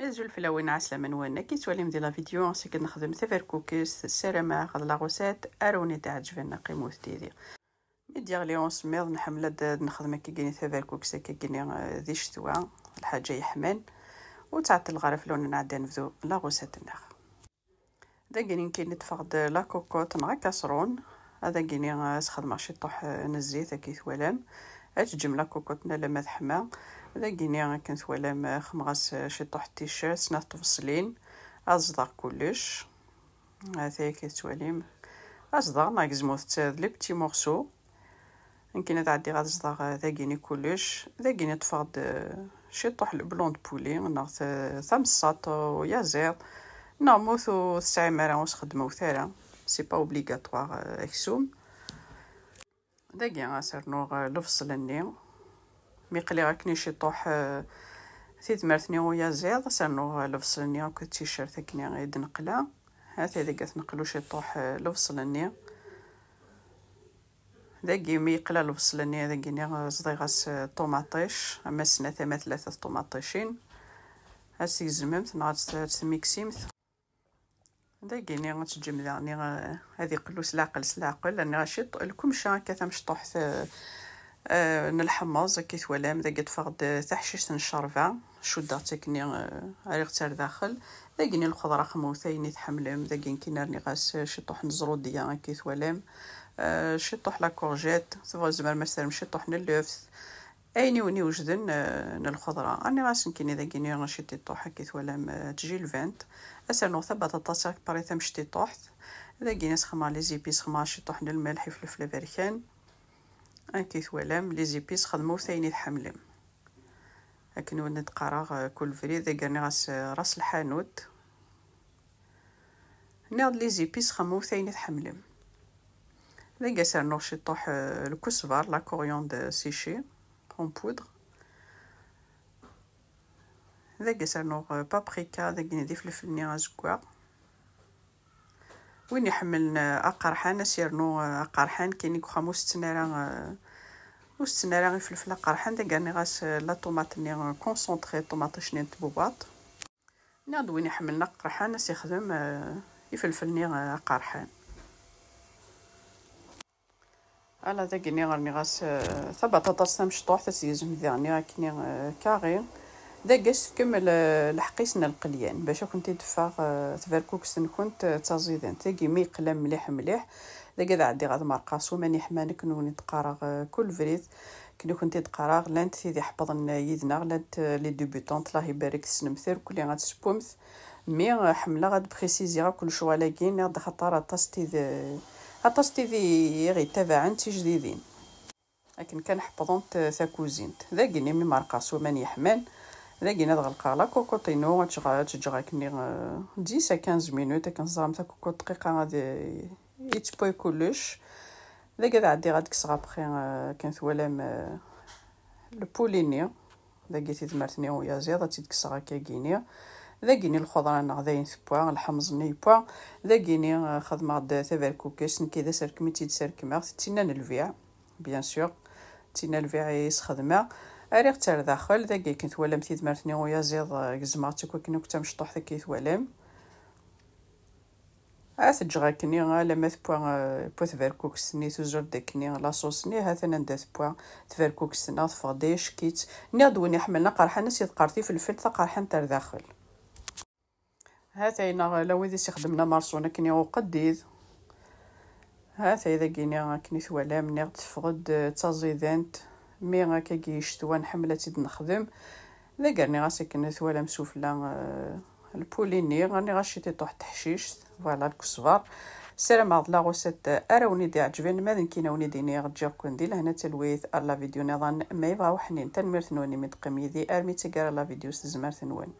زول فلاوين عسلامة نوانا كي تواليم ديال لا فيديو سي كنخدم تفر كوكيس السلامة هاد لا غوسيت اروني تعجبنا قيموت ديالي ميديا لي سميض نحمل نخدم كي كاين تفر كوكيس كي كاين ذي شتوى الحاجه يحمل وتعطل الغرف لون نعدي نبدو لا غوسيت ناخ دا كاين نتفقد لا كوكوط مع كاسرون هذا كاين خدمه شي طوح نزيت كي ثوالام تجم لا كوكوطنا لما تحمى هذا كاين كنثوالام خمغاس شي طوح تيشيرت سنات تفصلين اصدق كلش هذا كي تواليم اصدق ناقزموت لي بتي مورسو يمكن تعدي غاد صداغ ذاكيني كلش ذاكيني تفقد شي طوح البلون بولي ناخذ ثمصات ويا زير ناموث وستعمر واش خدمه وثاره سي با اوبليغاتوار اكسوم داكي غاسرنو لفصلني ميقلي غاكني شي طوح ثيت مرثني ويا زير سرنو لفصلني هكا تيشيرت كني غيد نقلا هذا اذا قالت نقلو شي طوح لفصلني داكي ميقلا لفصلني هذا كيني صديغاس طوماطيش اما سنه ثلاثه طوماطيشين هاسي زممت نعاد تميكسيمت داكيني غتجم يعني هذه قلو سلاقل لاني غاشي الكمشه كثا مشطوح نلحمص كي ثوالام داك تفقد تحشيش نشرفه شوده تكني ريغتر داخل داكيني الخضره خموثين تحملم داكين كينرني غاس شي طوح نزرود ديال كي ثوالام شي طوح لا كورجيت سوا زمر مثلا شي طوح اللوفت ايني وني وجدن الخضره اني غاسن كيني داكيني غاشي طوح كي ثوالام تجي الفانت اسنو ثبت الطاسه بريثم شتي طوح داكيني سخما لي زيبيس خما شي طوح الملح فلفل بركان كي ثوالام لي زيبيس خدمو ثاني تحملم لكن ونت قراغ كل فريد داكرني راس الحانوت ناض لي زيبيس خمو ثاني تحملم داكا سرنو شي طوح الكزبر لا كوريوند سيشي اون بودر داكا سرنو بابريكا داكا ندي فلفل زكوا وين يحمل اقرحان سيرنو اقرحان كاين خموس تنارا وستنارا فلفل قرحان داكاني غاس لا طوماط ني كونسونطري طوماطيش ني طبوباط ناض وين يحملنا قرحان يخدم يفلفل ني قرحان على داكني غني غاس ثبت طاسه مشطوح تسيزم يعني راكني كاري داكاس كمل الحقيسنا القليان باش كنت دفاغ تفركوكس كنت تزيدان تاكي مي قلم مليح داكا عندي غاد مرقاصو ماني حمانك نوني تقراغ كل فريد كنت تقراغ لانت تيدي حفظن يدنا لانت لي ديبيوتونط الله يبارك السنمثر كلي غتسبومث مي حمله غاد بريسيزي كل شويه لاكين غاد خطر طاستي ذي غي تبعن تي جديدين لكن كان حفظونت ثاكوزينت ذاكيني مي مرقاصو ماني حمان ذاكينا دغلقا لا كوكوطينو تجغا كني 10 15 مينوت كنزرم تا كوكو دقيقه غادي يتبوي كلش ذاك عندي غاد كسغا بخي كنثوالام البوليني ذاك تيتمرتني ويا زياده تيتكسغا كاكيني ذاكيني الخضره نغداين ثبوا الحمص نيبوا ذاكيني خدمه د ثفر كوكيس كذا سركمي تيتسركما تينا الفيع بيان سور تينا الفيع يسخدمه اريغ تر داخل ذاك كنثوالام تيتمرتني ويا زياد كزمات كنا كنت مشطوح ذاك كيثوالام تجغا كني لما ثبوا بوثفر كوكس ني توزر داكني لا صوص ني هاثنا ندات بوا تفر كوكس ناطفا ديش كيت نادوني حملنا قرحه نسيت قرتي في الفلفل قرحه تر داخل هاتينا لو ذي استخدمنا مرسونه كني وقديد هاثا اذا كيني كني ثوالام ني تفقد تزيدانت مي هكا كيشتوا نحمله تيد نخدم ذاكرني غاسي كني ثوالام سوفلا البوليني غاني غاشيتي طوح تحشيش فوالا الكزبر السلام على لا غوسيت اراوني دي عجبين ماذا كيناوني ديني غتجيكم ندير هنا تلويث لا فيديو نظام ما يبغى وحنين تنمرثنوني من قميدي ارمي تقرا لا فيديو زمرثنون